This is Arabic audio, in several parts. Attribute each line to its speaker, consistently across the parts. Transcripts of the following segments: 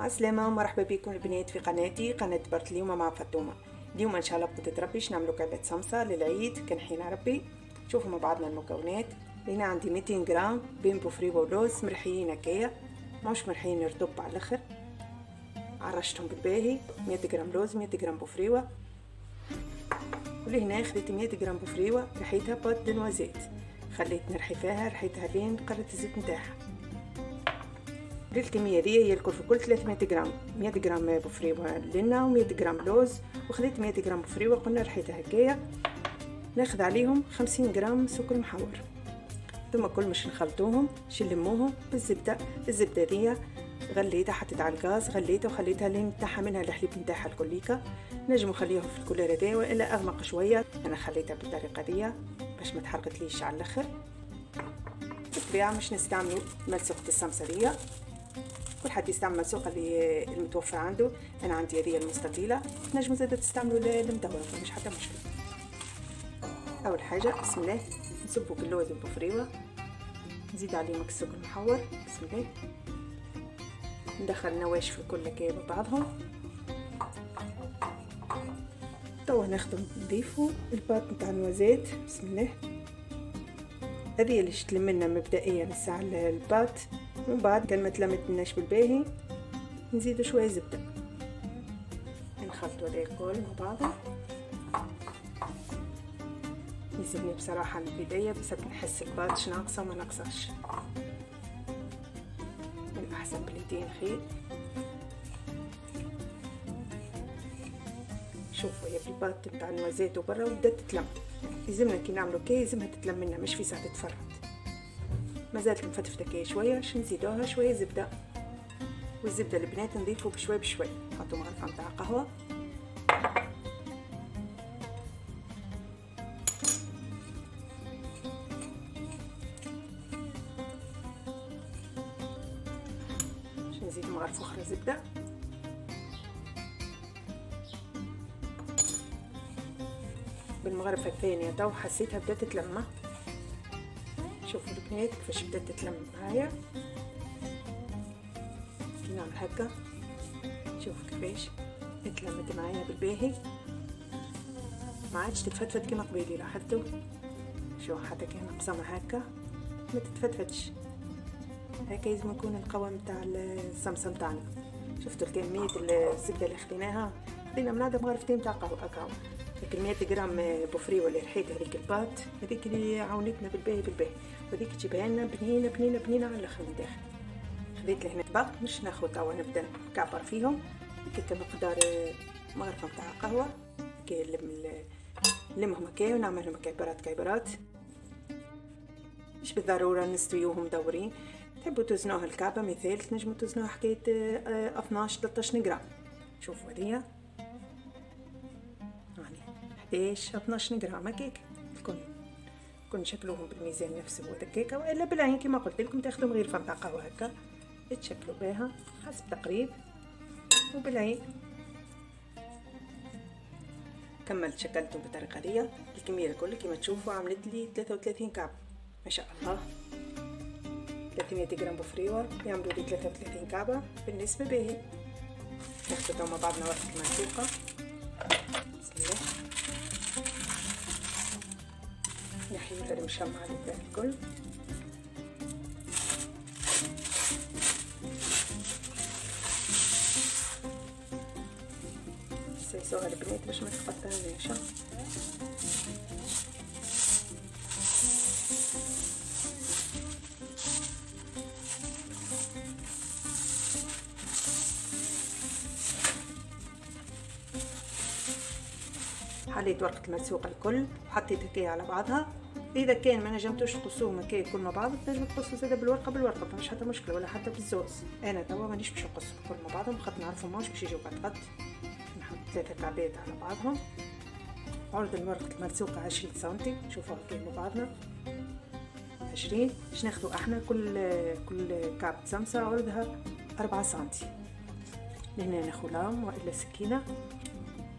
Speaker 1: السلامة ومرحبا بكم البنات في قناة برتليومة مع فاطمة. اليوم ان شاء الله بقدرة ربي نعملوا كعبة سمسة للعيد كنحين ربي. شوفوا مع بعضنا المكونات. هنا عندي 200 جرام بين بوفريوة ولوز مرحيين هكايا، مش مرحيين رطب على الاخر، عرشتهم بالباهي. 100 جرام لوز، 100 جرام بوفريوة. ولهنا خديت 100 جرام بوفريوة رحيتها بوت دنوازيت، خليت نرحي فيها رحيتها لين قررت الزيت نتاعها. الكمية دي هي الكل في كل 300 جرام، 100 جرام بوفريوة لنا و100 جرام لوز، وخليت 100 جرام بوفريوة قلنا رحيتها هكايا. ناخذ عليهم 50 جرام سكر محور، ثم كل مش نخلطوهم نلموهم بالزبدة. الزبدة دي غليتها، حطيت على الغاز غليتها وخليتها لين نتاعها منها الحليب نتاعها الكليكا. نجموا نخليهم في الكوليرة دي والا اغمق شوية. انا خليتها بالطريقة دي باش ما تحرقتليش على الاخر. بالطبيعة مش نستعملوا ملسوقة السمسة دي، كل حد يستعمل الملسوقة اللي المتوفر عنده. انا عندي هذه المستطيلة، نجموا زاده تستعملوا المدورة مش حتى مشكلة. اول حاجة بسم الله نصبوا اللوز والبوفريوة، نزيد عليه مكس سكر محور بسم الله، ندخل النواشف الكل كي ببعضهم. توا ناخدو نضيفوا الباط نتاع النوازيت بسم الله. هذه اللي تلم لنا مبدئيا الساعة الباط، ومن بعد كان ما تلمتلناش بالباهي نزيدو شويه زبده، نخلطوا هذا الكل مع بعضه. يلزمني بصراحه البدايه بس نحس الباط ناقصه ما ناقصاش، من احسن بليدين خير. شوفوا يا الباط نتاع النوازيت وبرا وبدات تتلم، يلزمنا كي نعملوا كي يلزمها تتلم لنا مش في ساعه تتفرد. مازالت مفتفتة كي شويه باش نزيدوها شويه زبده، والزبده البنات نضيفوا بشوي بشوي. نحطوا مغرفه نتاع قهوه، باش نزيد مغرفه اخرى زبده. بالمغرفه الثانيه تو حسيتها بدات تتلمع. شوفوا البنات كيفاش بدات تتلم معايا كي نعمل هكا. شوفوا كيفاش اتلمت معايا بالباهي، ما عادش تتفتفت كيما قبيلي لاحظتوا. شوفوا حتى كي نقسمها هكا ما تتفتفتش هكا. لازم يكون القوام نتاع السمسه نتاعنا. شفتوا كميه الزبده اللي خديناها، خدينا من هذا مغرفتين تاع قهوه. لكن 100 جرام بوفريوة اللي رحيت هذيك الباط هذيك اللي عاونتنا بالباهي وهذيك تجيبها لنا بنينه بنينه بنينه على الاخر من الداخل. خديت لهنا طبق مش ناخذ توا نبدا نكعبر فيهم هكا مقدار مغرفه نتاع قهوه كي نلمهم هكا ونعملهم كعبرات. مش بالضروره نستويوهم مدورين، تحبوا توزنوها الكعبه مثال تنجموا توزنوها حكايه 12 13 جرام. شوفوا هذيا 11 12 جرام هكاك كون شكلوهم بالميزان نفسه هو دكاكه، والا بالعين كما قلت لكم تاخذوا مغرفه نتاع قهوه هكا تشكلوا بها حسب تقريب وبالعين. كملت شكلتهم بالطريقه دي. الكميه الكل كما تشوفوا عملت لي 33 كعب ما شاء الله. 300 جرام بوفريوه يعملوا لي 33 كعبه بالنسبه باهي. ناخذ مع بعضنا ورقه المنسوقه بسم الله، نحيي المشمع الكل. سيسوها البنات باش ما تقطعناش. حليت ورقة الملسوقة الكل وحطيت هكايا على بعضها. اذا كان ما نجمتوش تقصوهم هكايا الكل مع بعض تنجموا تقصوا زاده بالورقه مش حتى مشكله، ولا حتى بالزوز. انا توا مانيش باش نقص الكل مع بعضهم خاطر نعرفهم ماهوش باش يجيو قد نحط 3 كعبات على بعضهم. عرض الورقة الملسوقة 20 سنتي. شوفوا هكايا مع بعضنا 20. باش ناخذوا احنا كل كعبة سمسة عرضها 4 سنتي. لهنا ناخذ لام والا سكينة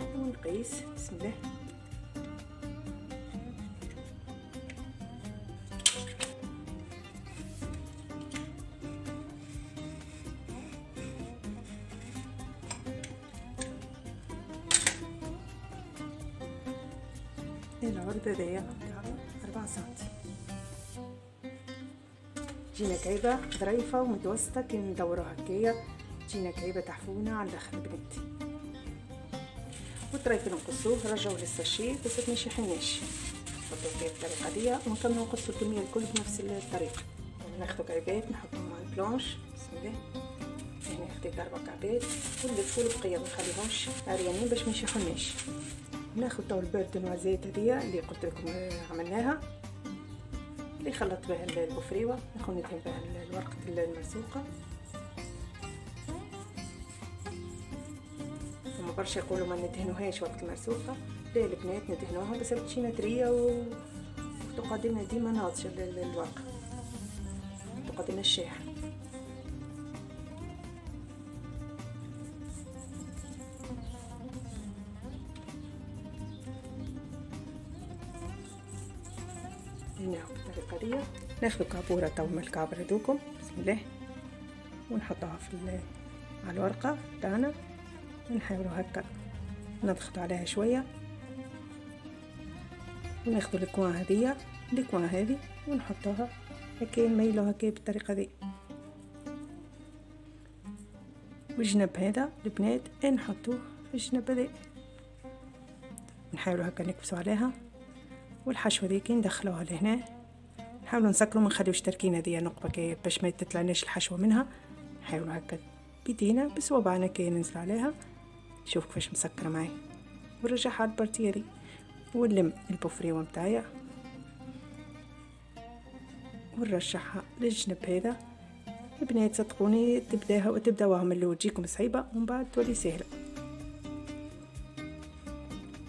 Speaker 1: ونقيس بسم الله. العرض هذايا 4 سنتي. تجينا كعيبة ظريفة ومتوسطة كي ندوروها هكايا، تجينا كعيبة تحفونة على الاخر بناتي. والطريقة نقصوه نرجعوه للساشي بس ما يشحناش، نحطوه فيه بالطريقة دي ونكملو نقصو الكمية الكل بنفس الطريقة. ناخدو كعيبات نحطوهم على البلونش، بسم الله. هنا خديت 4 كعبات ونلفو البقية منخليهمش عريانين باش ما يشحناش. ناخد تو البرد نوازيت هذيا اللي قلت لكم عملناها، اللي خلطت بها البفريوه، ناخد ندهن بها الورقه المرسوقه. هما برشا يقولوا ما ندهنوهاش وقت المرسوقه، لا البنات ندهنوها بس تجينا طريه وتقعد لنا ديما ناضجه الورقه، تقعد لنا الشاحن. هنا بالطريقه دي ناخذ كابوره تو من الكابر هذوكم، بسم الله، ونحطها على الورقه تاعنا، ونحاولوا هكا نضغط عليها شويه، وناخذ الكوان هذه ونحطوها هكا، نميلو هكا بالطريقه دي. والجنب هذا البنات نحطوه في الجنب هذا، نحاولوا هكا نكبسوا عليها، والحشوه ذيك ندخلوها لهنا، نحاولوا نسكروا ما نخليوش تركينه دي نقبه باش ما تطلعناش الحشوه منها. نحاولوا هكا بيدينا بصوابعنا كي ننزل عليها، شوف كيفاش مسكره معي، ونرجعها على البارتيه دي، ونلم البوفريوه نتاعي ونرشحها للجنب هذا. البنات صدقوني تبداوها من الاول تجيكم صعيبه ومن بعد تولي سهله.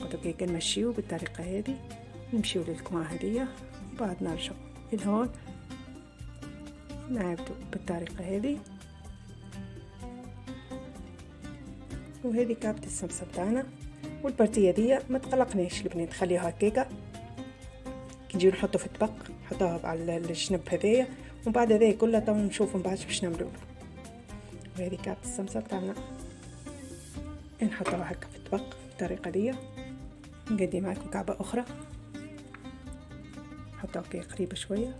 Speaker 1: قلتلكم كنمشيو بالطريقه هذه، نمشيو للكوان هذيا، بعد نرجعو لهون نعاودو بالطريقه هذه. وهذه كابة السمسم تاعنا، والبارتيه دي ما تقلقناش البنات، خليوها هكاكا كي نجيو نحطو في الطبق نحطوها على الجنب هذايا، ومن بعد هذايا كلها تو نشوفو من بعد باش نعملو. وهذه كابة السمسم تاعنا نحطوها هكا في الطبق بالطريقه دي. نقدم معكم كعبه اخرى، نحطها هكا قريبه شويه،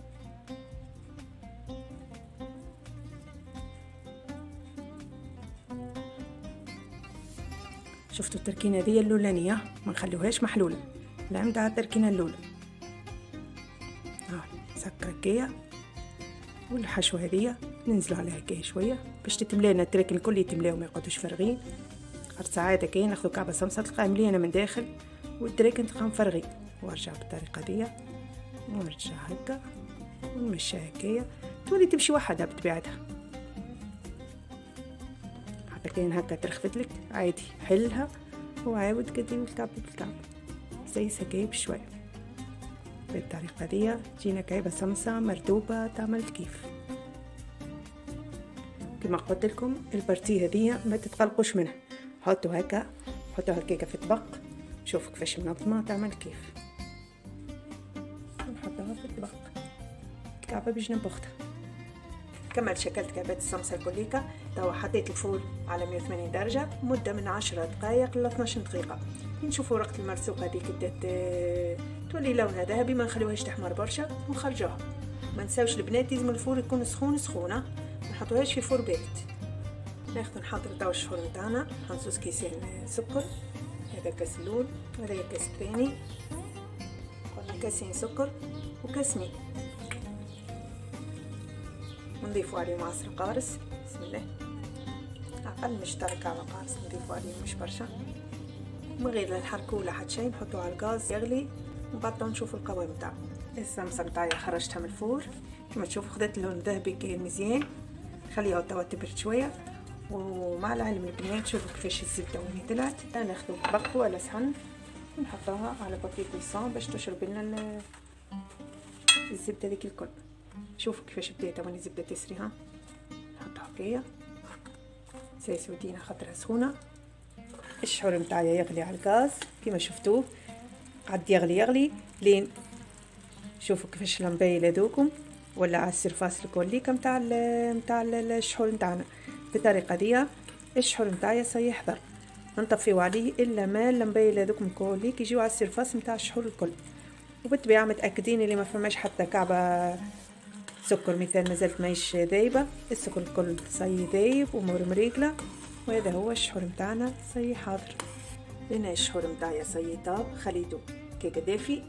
Speaker 1: شفتوا التركينه دي الاولانيه ما نخليوهاش محلوله، لا نتاع التركينه الاولى. نسكر هكايا، والحشوه هذيا ننزلوا عليها هكايا شويه باش تتملانا التراكن الكل، يتملاو ما يقعدوش فارغين. ساعات هكايا ناخذ كعبه سمسه تلقاها مليانه من داخل والتراكن تلقاهم فارغين، وارجع بالطريقه دي، ونرجع هكا ونمشي هكايا، تولي تمشي وحدها بطبيعتها. حتى كاين هكا ترخفتلك عادي حلها وعاود قديم الكعب بالكعب زي هكايا بشويه. بالطريقه دي تجينا كعبه سمسه مرتوبه تعمل كيف. كما قلت لكم البارتيه هذه ما تتقلقوش منها، حطوا هكا، حطوها هكاكا في طبق، شوفوا كيفاش منظمه تعمل كيف. نحطها في الطبق كعبه بجنب اختها. كملت شكلت كعبات السمسه الكليكا. توا حطيت الفول على 180 درجه مده من 10 دقائق ل 12 دقيقه. نشوفوا ورقه المرسوقه هذيك بدات تولي لونها ذهبي، ما نخليوهاش تحمر برشا ونخرجوها. ما نساوش البنات لازم الفول يكون سخونه، ما نحطوهاش في فور بارد. ناخذ نحضر توا الشهور نتاعنا، نحط كيسين سكر، هذا كاس الاول وهذا الكاس الثاني، قلنا كاسين سكر وكاس ماء، ونضيفوا عليه معصر قارص، بسم الله، اقل مشترك على قارص نضيفوا عليه مش برشا، من غير لا نحركوه ولا حتى شيء، نحطوه على الغاز يغلي وبعد نشوفوا القوام تاعو. السمسه نتاعي خرجتها من الفور كما تشوفوا، خدت اللون ذهبي كاين مزيان، خليها توا تبرد شويه. ومع العلم البنات شوفوا كيفاش الزبده وين طلعت. ناخذ بق ولا صحن ونحطها على بابي كويسون باش تشرب لنا الزبده ديك الكل. شوفوا كيفاش بدات وين الزبده تسريها، نحطها هكايا زي سودينا خاطرها سخونه. الشعور نتاعي يغلي على الغاز كما شفتوه، قعد يغلي لين شوفوا كيفاش لمبايل هذوكم ولا على السرفاس الكوليكا نتاع الشحول نتاعنا. بالطريقه دي الشحول نتاعي صيح يحضر، نطفيو عليه الا ما اللمبايل هذوك مكوليك يجيو على السيرفاس نتاع الشحور الكل. وبالطبيعه متاكدين اللي ما فماش حتى كعبه سكر مثال مازالت ماهيش ذايبه، السكر الكل صاي ذايب ومور مريقله. وهذا هو الشحور نتاعنا صاي حاضر. لنا الشحور نتاعي صاي طاب، خليته كيكه دافي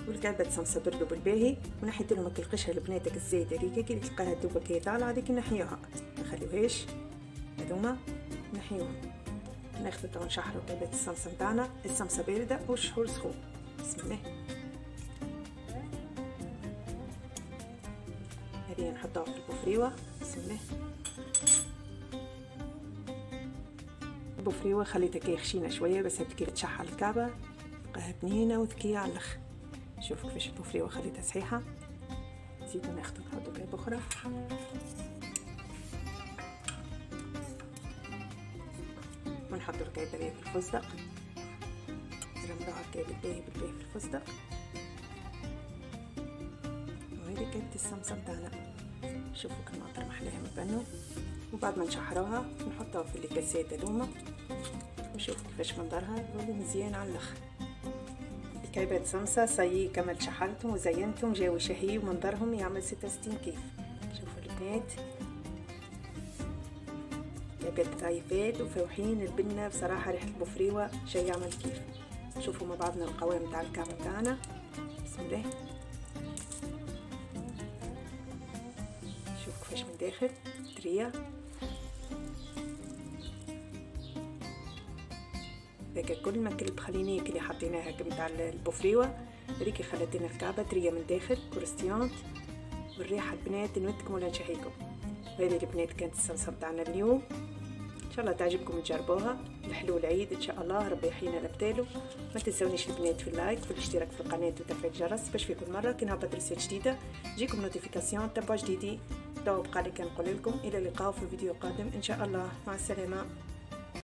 Speaker 1: والكعبه سمسه بردوا بالباهي، ونحيت لهم القشره لبناتك الزايده اللي كي تلقاها دوبا كي طالعه هذيك نحيوها ما نخليوهاش هذوما نحيوهم. ناخذ تو نشحروا كعبه السمسه نتاعنا، السمسه بارده والشحور سخون. بسم الله. هذه نحطها في البوفريوه. بسم الله. البوفريوه خليتها كي خشينه شويه بس كي تشحر الكعبه تلقاها بنينه وذكيه على الاخر. شوفوا كيفاش البوفريوه خليتها صحيحه. نزيدو ناخدو نحطو كعبه اخرى. ونحطو الكعبه هذه في الفستق، نرملوها الكعبه بالباهي في الفستق. وهذه كعبه السمسه نتاعنا. شوفوا كالمطر محلاها مبنو. وبعد ما نشحروها نحطوها في الكاسات هذوما وشوفوا كيفاش منظرها يولي مزيان على الاخر. كعبات سمسه صايي كمل شحرتهم وزينتهم جاو شهي ومنظرهم يعمل 66 كيف. شوفوا البنات كعبات طايفات وفوحين البنه بصراحه، ريحه البوفريوه شي يعمل كيف. شوفوا مع بعضنا القوام تاع الكعبه تاعنا. بسم الله. شوفوا كيفاش من داخل طريه. هذاك كل ما كل بخلينيك اللي حطيناها نتاع البوفريوه هذيك خلت لنا الكعبه طريه من داخل كروستيانت، والريحه البنات نودكم ولا نشهيكم. وهذه البنات كانت السمسه نتاعنا اليوم، ان شاء الله تعجبكم تجربوها. الحلو العيد ان شاء الله، ربي يحيينا لبتالو. ما تنسونيش البنات في اللايك والاشتراك في القناه وتفعيل الجرس باش في كل مره كي نهبط رسالة جديده تجيكم نوتيفيكاسيون تبع جديدي. تو بقى لي كنقول لكم الى اللقاء في فيديو قادم ان شاء الله. مع السلامه.